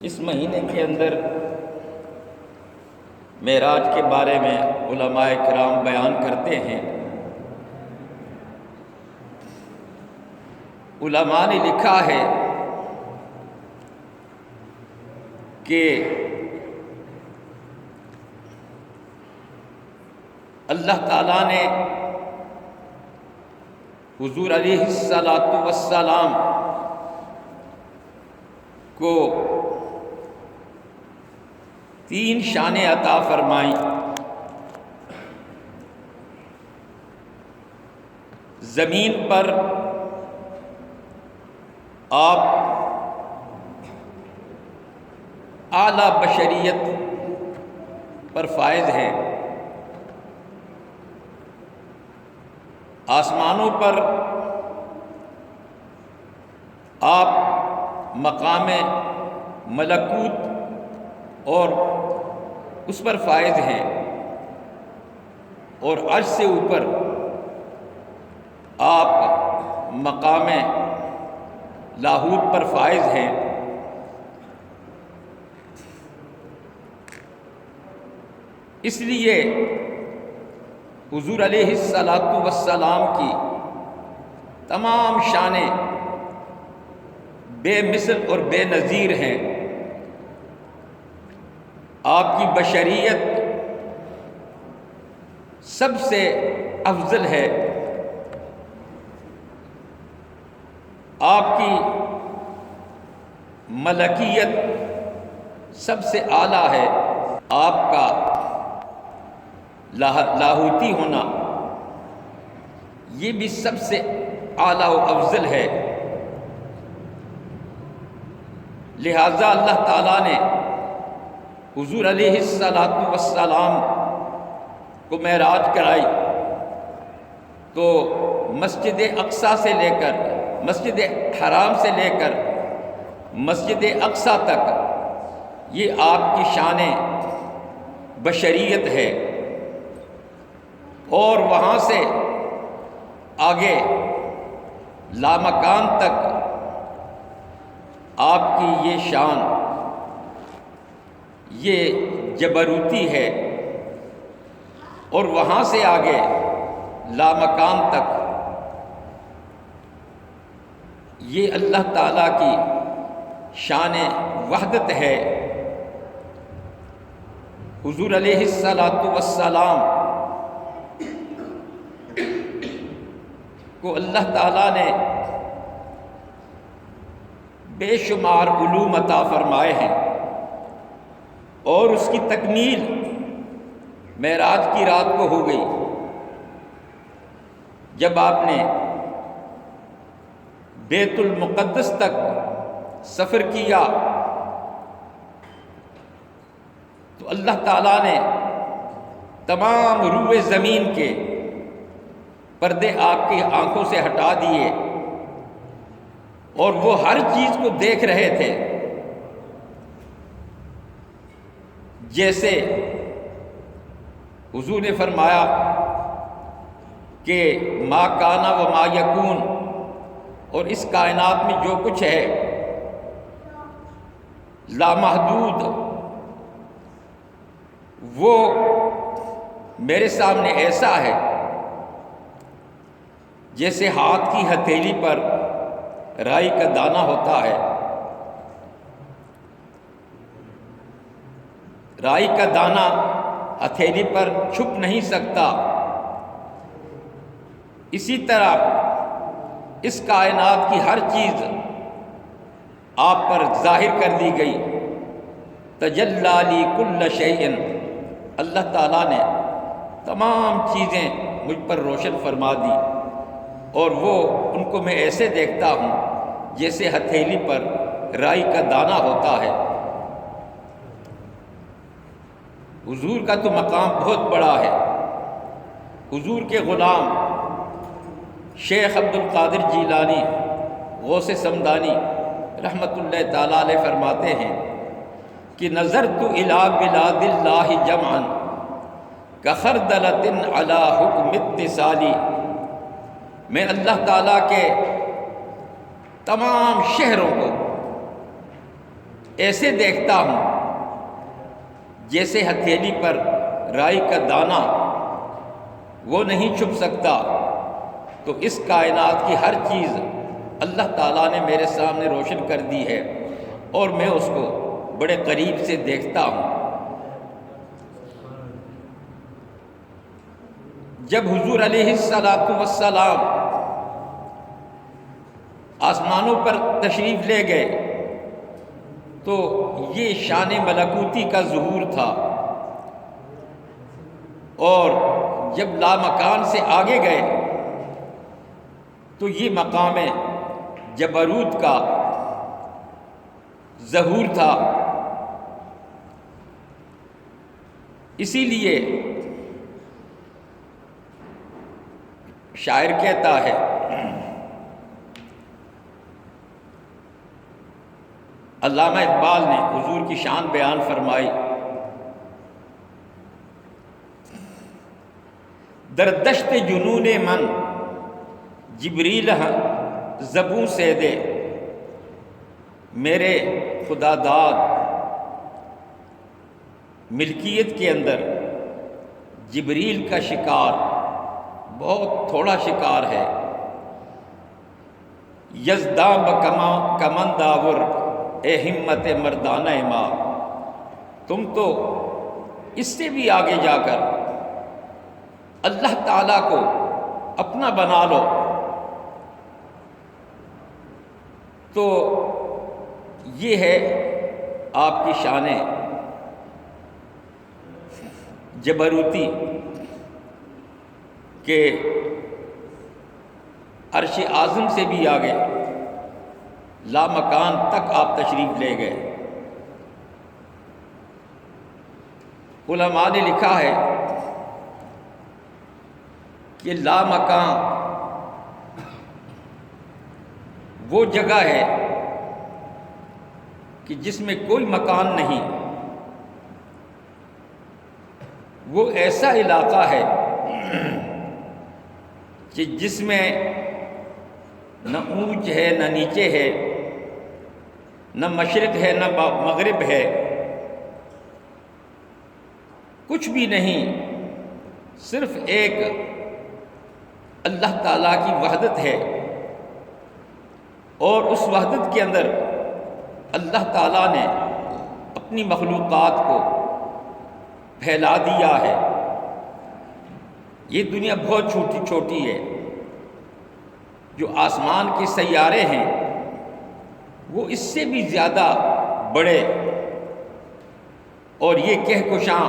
اس مہینے کے اندر معراج کے بارے میں علماء کرام بیان کرتے ہیں۔ علماء نے لکھا ہے کہ اللہ تعالیٰ نے حضور علیہ السلام کو 3 شانیں عطا فرمائیں۔ زمین پر آپ اعلیٰ بشریت پر فائز ہیں، آسمانوں پر آپ مقام ملکوت اور اس پر فائز ہیں، اور عرش سے اوپر آپ مقام لاہوت پر فائز ہیں۔ اس لیے حضور علیہ السلام کی تمام شانیں بے مثل اور بے نظیر ہیں۔ آپ کی بشریت سب سے افضل ہے، آپ کی ملکیت سب سے اعلیٰ ہے، آپ کا لاہوتی ہونا یہ بھی سب سے اعلیٰ و افضل ہے۔ لہذا اللہ تعالیٰ نے حضور علیہ السلام کو معراج کرائی تو مسجد اقصیٰ سے لے کر مسجد حرام سے لے کر مسجد اقصیٰ تک یہ آپ کی شان بشریت ہے، اور وہاں سے آگے لامکان تک آپ کی یہ شان یہ جبروتی ہے، اور وہاں سے آگے لامکان تک یہ اللہ تعالیٰ کی شان وحدت ہے۔ حضور علیہ السلام کو اللہ تعالیٰ نے بے شمار علوم عطا فرمائے ہیں، اور اس کی تکمیل معراج کی رات کو ہو گئی جب آپ نے بیت المقدس تک سفر کیا تو اللہ تعالیٰ نے تمام روئے زمین کے پردے آپ کی آنکھوں سے ہٹا دیے، اور وہ ہر چیز کو دیکھ رہے تھے، جیسے حضور نے فرمایا کہ ما کانا و ما یکون، اور اس کائنات میں جو کچھ ہے لامحدود، وہ میرے سامنے ایسا ہے جیسے ہاتھ کی ہتھیلی پر رائی کا دانہ ہوتا ہے۔ رائی کا دانہ ہتھیلی پر چھپ نہیں سکتا، اسی طرح اس کائنات کی ہر چیز آپ پر ظاہر کر دی گئی۔ تجلی لی کل شیء، اللہ تعالیٰ نے تمام چیزیں مجھ پر روشن فرما دی، اور وہ ان کو میں ایسے دیکھتا ہوں جیسے ہتھیلی پر رائی کا دانہ ہوتا ہے۔ حضور کا تو مقام بہت بڑا ہے۔ حضور کے غلام شیخ عبد القادر جیلانی غوث سمدانی رحمۃ اللہ تعالیٰ علیہ فرماتے ہیں کہ نظرت الی بلاد اللہ جمعا کخردلۃ علی حکم اتصالی، میں اللہ تعالیٰ کے تمام شہروں کو ایسے دیکھتا ہوں جیسے ہتھیلی پر رائی کا دانہ وہ نہیں چھپ سکتا، تو اس کائنات کی ہر چیز اللہ تعالیٰ نے میرے سامنے روشن کر دی ہے اور میں اس کو بڑے قریب سے دیکھتا ہوں۔ جب حضور علیہ السلام آسمانوں پر تشریف لے گئے تو یہ شان ملکوتی کا ظہور تھا، اور جب لامکان سے آگے گئے تو یہ مقام جبروت کا ظہور تھا۔ اسی لیے شاعر کہتا ہے، علامہ اقبال نے حضور کی شان بیان فرمائی، در دشت جنون من جبریل زبوں سے دے، میرے خدا داد ملکیت کے اندر جبریل کا شکار بہت تھوڑا شکار ہے۔ یزداں کمن داور اے ہمت مردانہ ماں، تم تو اس سے بھی آگے جا کر اللہ تعالیٰ کو اپنا بنا لو، تو یہ ہے آپ کی شان جبروتی کہ عرش اعظم سے بھی آگے لامکان تک آپ تشریف لے گئے۔ علماء نے لکھا ہے کہ لامکان وہ جگہ ہے کہ جس میں کوئی مکان نہیں، وہ ایسا علاقہ ہے کہ جس میں نہ اونچ ہے نہ نیچے ہے، نہ مشرق ہے نہ مغرب ہے، کچھ بھی نہیں، صرف ایک اللہ تعالیٰ کی وحدت ہے، اور اس وحدت کے اندر اللہ تعالیٰ نے اپنی مخلوقات کو پھیلا دیا ہے۔ یہ دنیا بہت چھوٹی ہے، جو آسمان کے سیارے ہیں وہ اس سے بھی زیادہ بڑے، اور یہ کہکشاں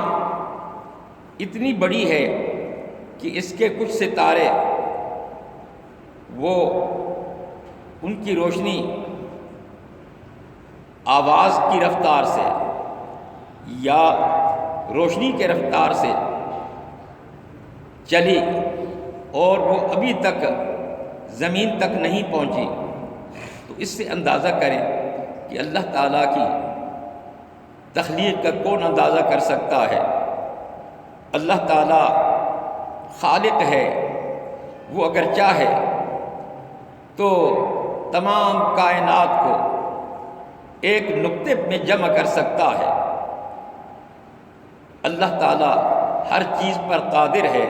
اتنی بڑی ہے کہ اس کے کچھ ستارے وہ ان کی روشنی آواز کی رفتار سے یا روشنی کے رفتار سے چلی، اور وہ ابھی تک زمین تک نہیں پہنچی، تو اس سے اندازہ کریں کہ اللہ تعالیٰ کی تخلیق کا کون اندازہ کر سکتا ہے۔ اللہ تعالیٰ خالق ہے، وہ اگر چاہے تو تمام کائنات کو ایک نقطے میں جمع کر سکتا ہے۔ اللہ تعالیٰ ہر چیز پر قادر ہے۔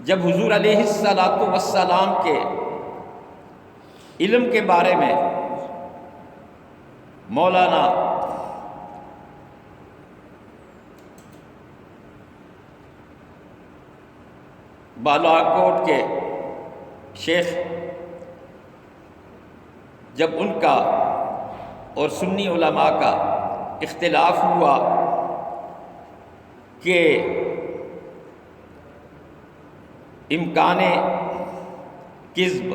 جب حضور علیہ السلام کے علم کے بارے میں مولانا بالاکوٹ کے شیخ، جب ان کا اور سنی علماء کا اختلاف ہوا کہ امکان کذب،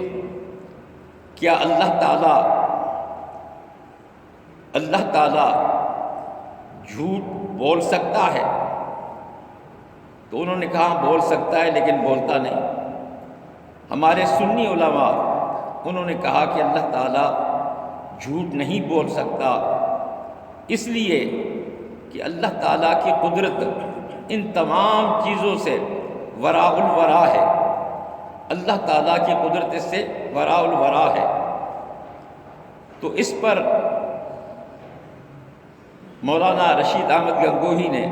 کیا اللہ تعالیٰ جھوٹ بول سکتا ہے؟ تو انہوں نے کہا بول سکتا ہے لیکن بولتا نہیں۔ ہمارے سنی علماء انہوں نے کہا کہ اللہ تعالیٰ جھوٹ نہیں بول سکتا، اس لیے کہ اللہ تعالیٰ کی قدرت ان تمام چیزوں سے وراء الورا ہے، اللہ تعالیٰ کی قدرت سے وراء الورا ہے۔ تو اس پر مولانا رشید احمد گنگوہی نے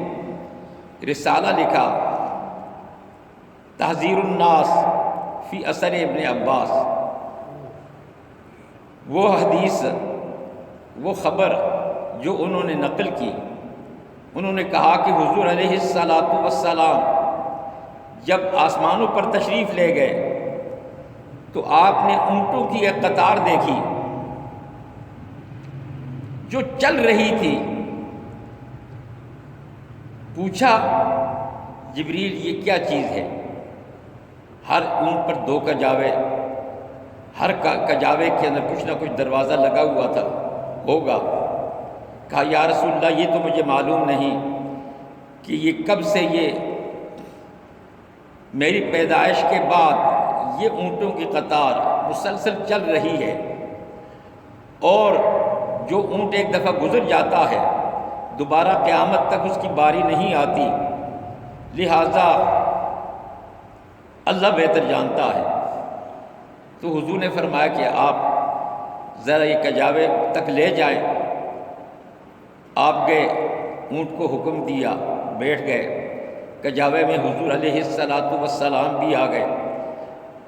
رسالہ لکھا، تحذیر الناس فی اثر ابن عباس۔ وہ حدیث، وہ خبر جو انہوں نے نقل کی، انہوں نے کہا کہ حضور علیہ الصلاۃ والسلام جب آسمانوں پر تشریف لے گئے تو آپ نے اونٹوں کی ایک قطار دیکھی جو چل رہی تھی۔ پوچھا جبریل یہ کیا چیز ہے؟ ہر اونٹ پر 2 کجاوے، ہر کجاوے کے اندر کچھ نہ کچھ دروازہ لگا ہوا تھا ہوگا۔ کہا یا رسول اللہ یہ تو مجھے معلوم نہیں کہ یہ کب سے، یہ میری پیدائش کے بعد یہ اونٹوں کی قطار مسلسل چل رہی ہے، اور جو اونٹ ایک دفعہ گزر جاتا ہے دوبارہ قیامت تک اس کی باری نہیں آتی، لہٰذا اللہ بہتر جانتا ہے۔ تو حضور نے فرمایا کہ آپ ذرا یہ کجاوے تک لے جائیں۔ آپ گئے، اونٹ کو حکم دیا، بیٹھ گئے۔ کجاوے میں حضور علیہ الصلاۃ والسلام بھی آ گئے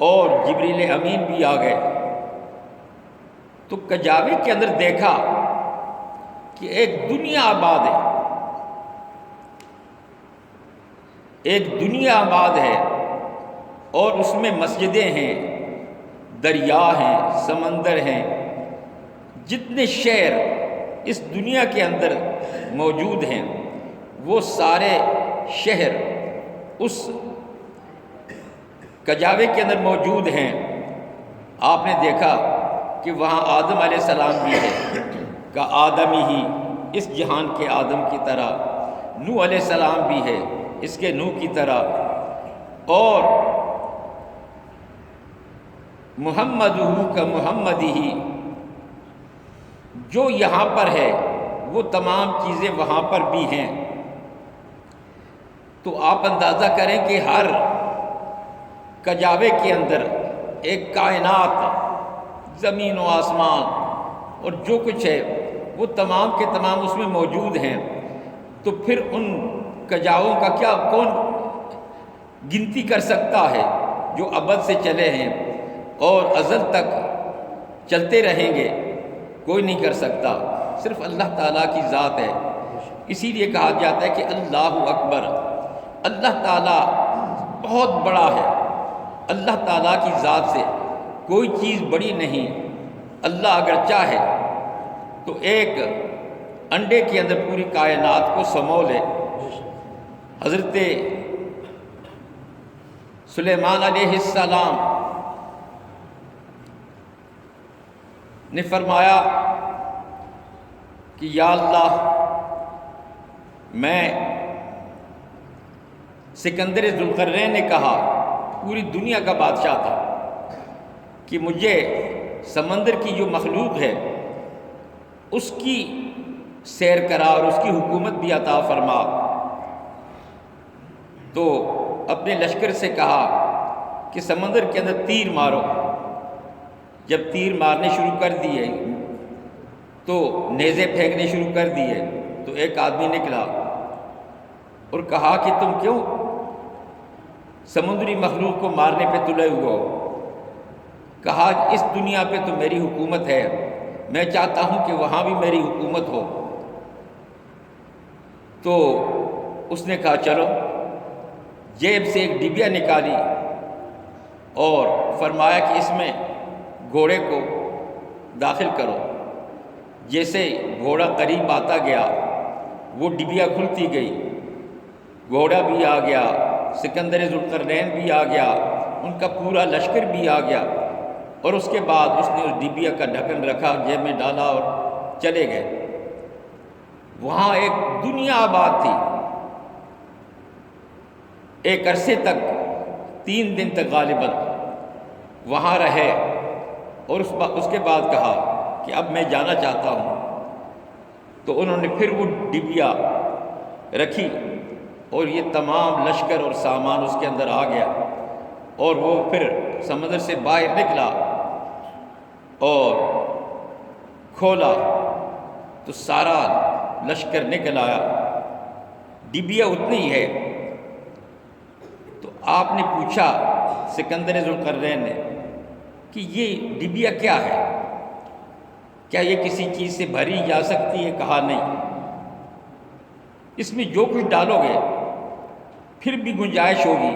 اور جبریل امین بھی آ گئے۔ تو کجاوے کے اندر دیکھا کہ ایک دنیا آباد ہے، ایک دنیا آباد ہے، اور اس میں مسجدیں ہیں، دریا ہیں، سمندر ہیں، جتنے شہر اس دنیا کے اندر موجود ہیں وہ سارے شہر اس کجاوے کے اندر موجود ہیں۔ آپ نے دیکھا کہ وہاں آدم علیہ السلام بھی ہے، کہ آدمی ہی اس جہان کے آدم کی طرح، نوح علیہ السلام بھی ہے اس کے نوح کی طرح، اور محمد کا محمد ہی جو یہاں پر ہے وہ تمام چیزیں وہاں پر بھی ہیں۔ تو آپ اندازہ کریں کہ ہر کجاوے کے اندر ایک کائنات، زمین و آسمان اور جو کچھ ہے وہ تمام کے تمام اس میں موجود ہیں۔ تو پھر ان کجاووں کا کیا کون گنتی کر سکتا ہے جو ابد سے چلے ہیں اور ازل تک چلتے رہیں گے؟ کوئی نہیں کر سکتا، صرف اللہ تعالیٰ کی ذات ہے۔ اسی لیے کہا جاتا ہے کہ اللہ اکبر، اللہ تعالیٰ بہت بڑا ہے۔ اللہ تعالیٰ کی ذات سے کوئی چیز بڑی نہیں۔ اللہ اگر چاہے تو ایک انڈے کے اندر پوری کائنات کو سمو لے۔ حضرت سلیمان علیہ السلام نے فرمایا کہ یا اللہ، میں سکندر ذوالقرنین نے کہا، پوری دنیا کا بادشاہ تھا، کہ مجھے سمندر کی جو مخلوق ہے اس کی سیر کرا اور اس کی حکومت بھی عطا فرما۔ تو اپنے لشکر سے کہا کہ سمندر کے اندر تیر مارو۔ جب تیر مارنے شروع کر دیے تو نیزے پھینکنے شروع کر دیے تو ایک آدمی نکلا اور کہا کہ تم کیوں سمندری مخلوق کو مارنے پہ تلے ہوئے ہو؟ کہا اس دنیا پہ تو میری حکومت ہے، میں چاہتا ہوں کہ وہاں بھی میری حکومت ہو۔ تو اس نے کہا چلو، جیب سے ایک ڈبیا نکالی اور فرمایا کہ اس میں گھوڑے کو داخل کرو۔ جیسے گھوڑا قریب آتا گیا وہ ڈبیا کھلتی گئی، گھوڑا بھی آ گیا، سکندر ذوالقرنین بھی آ گیا، ان کا پورا لشکر بھی آ گیا، اور اس کے بعد اس نے اس ڈبیا کا ڈھکن رکھا، جیب میں ڈالا اور چلے گئے۔ وہاں ایک دنیا آباد تھی۔ ایک عرصے تک 3 دن تک غالباً وہاں رہے، اور اس کے بعد کہا کہ اب میں جانا چاہتا ہوں۔ تو انہوں نے پھر وہ ڈبیا رکھی اور یہ تمام لشکر اور سامان اس کے اندر آ گیا، اور وہ پھر سمندر سے باہر نکلا اور کھولا تو سارا لشکر نکل آیا، ڈبیا اتنی ہی ہے۔ تو آپ نے پوچھا سکندر ذوالقرنین نے کہ یہ ڈبیا کیا ہے، کیا یہ کسی چیز سے بھری جا سکتی ہے؟ کہا نہیں، اس میں جو کچھ ڈالو گے پھر بھی گنجائش ہوگی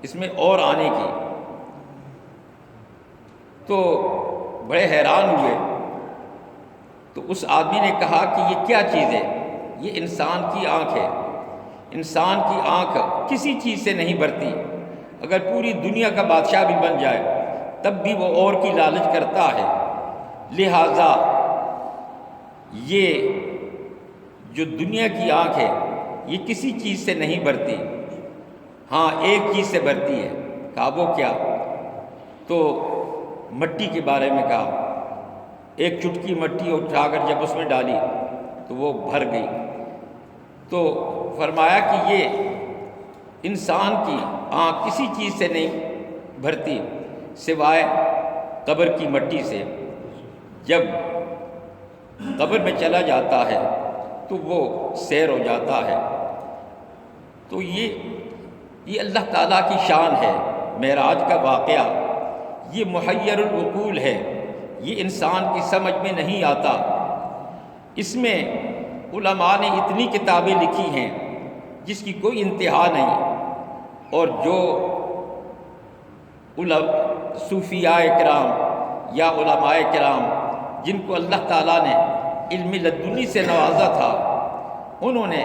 اس میں اور آنے کی۔ تو بڑے حیران ہوئے۔ تو اس آدمی نے کہا کہ یہ کیا چیز ہے؟ یہ انسان کی آنکھ ہے۔ انسان کی آنکھ کسی چیز سے نہیں بھرتی، اگر پوری دنیا کا بادشاہ بھی بن جائے تب بھی وہ اور کی لالچ کرتا ہے، لہٰذا یہ جو دنیا کی آنکھ ہے یہ کسی چیز سے نہیں بھرتی، ہاں ایک چیز سے بھرتی ہے۔ کہا وہ کیا؟ تو مٹی کے بارے میں کہا۔ ایک چٹکی مٹی اٹھا کر جب اس میں ڈالی تو وہ بھر گئی۔ تو فرمایا کہ یہ انسان کی آنکھ کسی چیز سے نہیں بھرتی سوائے قبر کی مٹی سے۔ جب قبر میں چلا جاتا ہے تو وہ سیر ہو جاتا ہے۔ تو یہ اللہ تعالیٰ کی شان ہے۔ معراج کا واقعہ یہ محیر العقول ہے، یہ انسان کی سمجھ میں نہیں آتا۔ اس میں علماء نے اتنی کتابیں لکھی ہیں جس کی کوئی انتہا نہیں، اور جو صوفیاء کرام یا علماء کرام جن کو اللہ تعالیٰ نے علم لدنی سے نوازا تھا، انہوں نے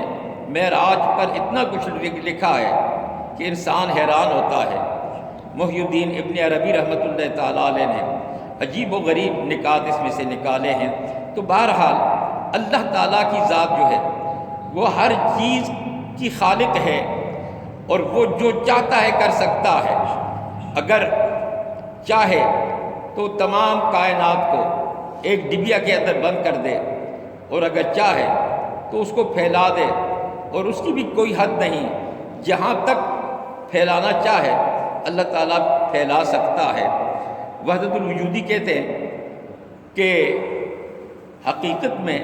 معراج پر اتنا کچھ لکھا ہے کہ انسان حیران ہوتا ہے۔ محی الدین ابن عربی رحمۃ اللہ تعالیٰ علیہ نے عجیب و غریب نکات اس میں سے نکالے ہیں۔ تو بہرحال اللہ تعالیٰ کی ذات جو ہے وہ ہر چیز کی خالق ہے، اور وہ جو چاہتا ہے کر سکتا ہے۔ اگر چاہے تو تمام کائنات کو ایک ڈبیا کے اندر بند کر دے، اور اگر چاہے تو اس کو پھیلا دے، اور اس کی بھی کوئی حد نہیں۔ جہاں تک پھیلانا چاہے اللہ تعالیٰ پھیلا سکتا ہے۔ وحدت الوجودی کہتے ہیں کہ حقیقت میں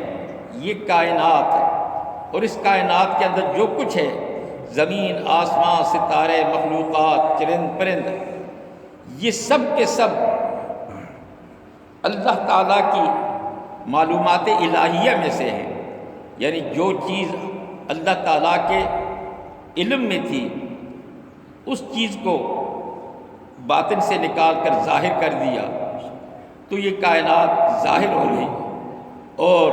یہ کائنات اور اس کائنات کے اندر جو کچھ ہے، زمین، آسمان، ستارے، مخلوقات، چرند پرند، یہ سب کے سب اللہ تعالیٰ کی معلومات الہیہ میں سے ہیں۔ یعنی جو چیز اللہ تعالیٰ کے علم میں تھی اس چیز کو باطن سے نکال کر ظاہر کر دیا تو یہ کائنات ظاہر ہو گئی۔ اور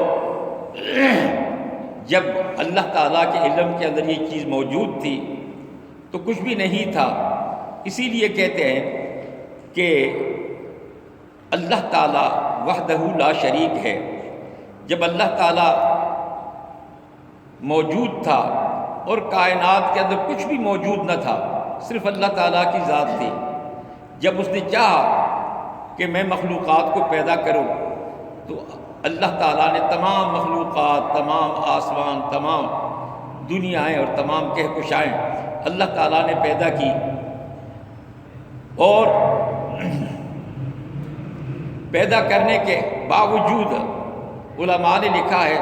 جب اللہ تعالیٰ کے علم کے اندر یہ چیز موجود تھی تو کچھ بھی نہیں تھا۔ اسی لیے کہتے ہیں کہ اللہ تعالیٰ وحدہ لا شریک ہے۔ جب اللہ تعالیٰ موجود تھا اور کائنات کے اندر کچھ بھی موجود نہ تھا، صرف اللہ تعالیٰ کی ذات تھی، جب اس نے چاہا کہ میں مخلوقات کو پیدا کروں تو اللہ تعالیٰ نے تمام مخلوقات، تمام آسمان، تمام دنیایں اور تمام کہکشائیں اللہ تعالیٰ نے پیدا کی۔ اور پیدا کرنے کے باوجود علماء نے لکھا ہے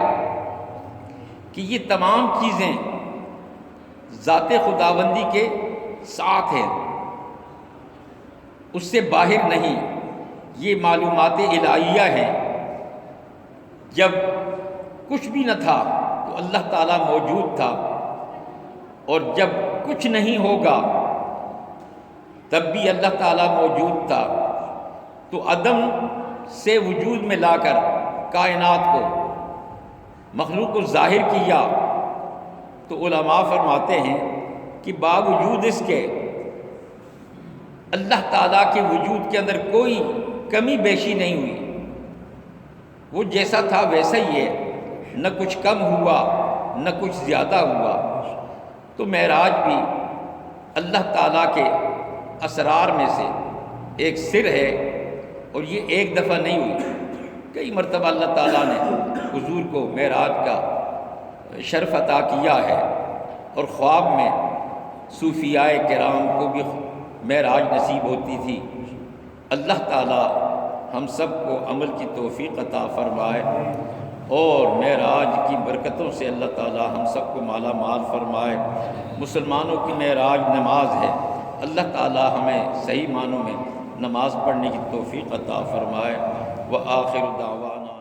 کہ یہ تمام چیزیں ذات خداوندی کے ساتھ ہیں، اس سے باہر نہیں، یہ معلومات الہیہ ہیں۔ جب کچھ بھی نہ تھا تو اللہ تعالیٰ موجود تھا، اور جب کچھ نہیں ہوگا تب بھی اللہ تعالیٰ موجود تھا۔ تو عدم سے وجود میں لا کر کائنات کو، مخلوق کو ظاہر کیا۔ تو علماء فرماتے ہیں کہ باوجود اس کے اللہ تعالیٰ کے وجود کے اندر کوئی کمی بیشی نہیں ہوئی، وہ جیسا تھا ویسا ہی ہے، نہ کچھ کم ہوا نہ کچھ زیادہ ہوا۔ تو معراج بھی اللہ تعالیٰ کے اسرار میں سے ایک سر ہے، اور یہ ایک دفعہ نہیں ہوئی، کئی مرتبہ اللہ تعالیٰ نے حضور کو معراج کا شرف عطا کیا ہے۔ اور خواب میں صوفیاء کرام کو بھی معراج نصیب ہوتی تھی۔ اللہ تعالیٰ ہم سب کو عمل کی توفیق عطا فرمائے، اور معراج کی برکتوں سے اللہ تعالی ہم سب کو مالا مال فرمائے۔ مسلمانوں کی معراج نماز ہے، اللہ تعالی ہمیں صحیح معنوں میں نماز پڑھنے کی توفیق عطا فرمائے۔ وآخر دعوانا